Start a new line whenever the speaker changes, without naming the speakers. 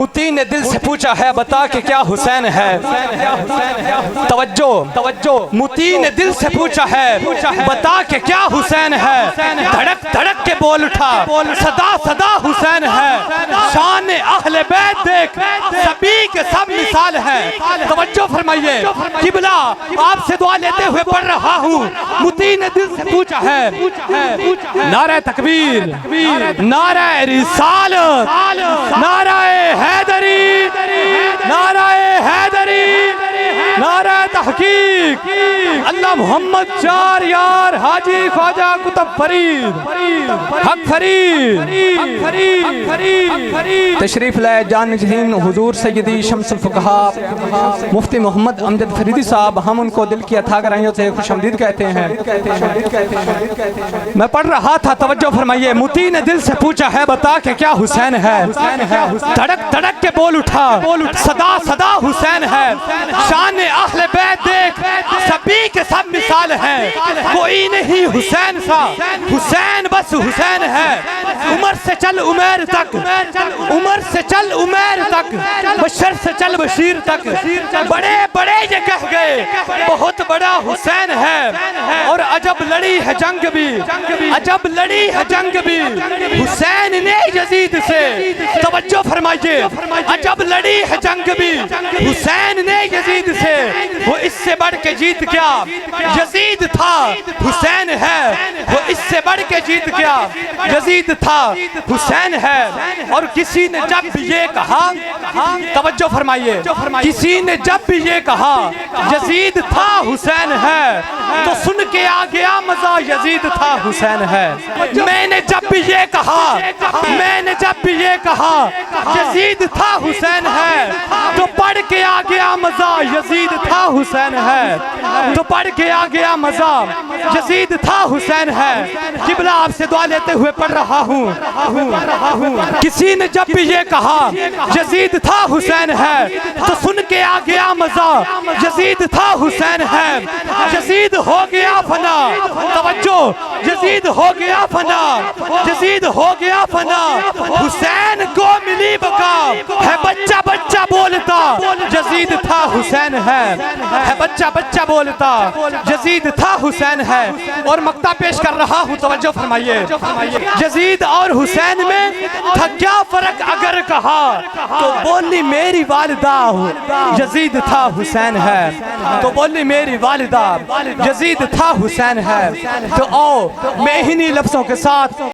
موتی نے دل سے پوچھا ہے بتا کہ کیا حسین ہے. توجہ موتی نے دل سے پوچھا ہے بتا کہ کیا حسین ہے. دھڑک دھڑک کے بول اٹھا صدا صدا حسین ہے. شان اہل بیت دیکھ سبھی کے سب مثال ہے. توجہ فرمائیے قبلہ آپ سے دعا لیتے ہوئے پڑھ رہا ہوں. موتی نے دل سے پوچھا ہے نعرہ تکبیر، نعرہ رسالت، نعرہ حیدری، نعرہ حیدری، نعرہ تحقیق. اللہ محمد چار یار حاجی خواجہ قطب فرید حق فرید. تشریف لائے جانشین حضور سیدی شمس الفقہاء مفتی محمد امجد فریدی صاحب. ہم ان کو دل کی عطا گرائیوں سے خوش آمدید کہتے ہیں. میں پڑھ رہا تھا، توجہ فرمائیے. موتی نے دل سے پوچھا ہے بتا کہ کیا حسین ہے. دھڑک دھڑک کے بول اٹھا صدا صدا حسین ہے. شان اہل بیت دیکھ سبھی کے سب مثال ہے. کوئی نہیں حسین سا، حسین بس حسین ہے. عمر سے چل عمیر تک، عمر سے چل عمیر تک، بشر سے چل بشیر تک. بڑے بڑے یہ کہہ گئے بہت بڑا حسین ہے. اور عجب لڑی ہے جنگ بھی، عجب لڑی ہے جنگ بھی حسین نے یزید سے. توجہ فرمائیے عجب لڑی ہے جنگ بھی حسین نے یزید سے. وہ اس سے بڑھ کے جیت گیا، یزید تھا حسین ہے. وہ اس سے بڑھ کے جیت گیا، یزید تھا حسین ہے. اور کسی نے جب بھی یہ کہا، توجہ فرمائیے، کسی نے جب بھی یہ کہا یزید تھا حسین ہے تو سن کے آ گیا مزہ یزید تھا حسین ہے. میں نے جب بھی یہ کہا، میں نے جب بھی یہ کہا یزید تھا حسین ہے تو پڑھ کے آ گیا مزہ یزید تھا حسین ہے. تو پڑھ کے آ گیا مزہ یزید تھا حسین ہے. قبلہ آپ سے دعا لیتے ہوئے پڑھ رہا ہوں. کسی نے جب بھی یہ کہا یزید تھا حسین ہے تو سن کے آ گیا مزہ یزید تھا حسین ہے. یزید ہو گیا فنا، توجہ یزید ہو گیا فنا، یزید ہو گیا فنا. حسین کو ملی بقا ہے بچہ بچہ بولتا یزید تھا حسین ہے. بچہ بچہ بولتا یزید تھا حسین ہے. اور مقطع پیش کر رہا ہوں، توجہ فرمائیے. یزید اور حسین میں تھا کیا فرق اگر کہا تو بولی میری والدہ یزید تھا حسین ہے. تو بولی میری والدہ یزید تھا حسین ہے. تو آؤ میں انہی لفظوں کے ساتھ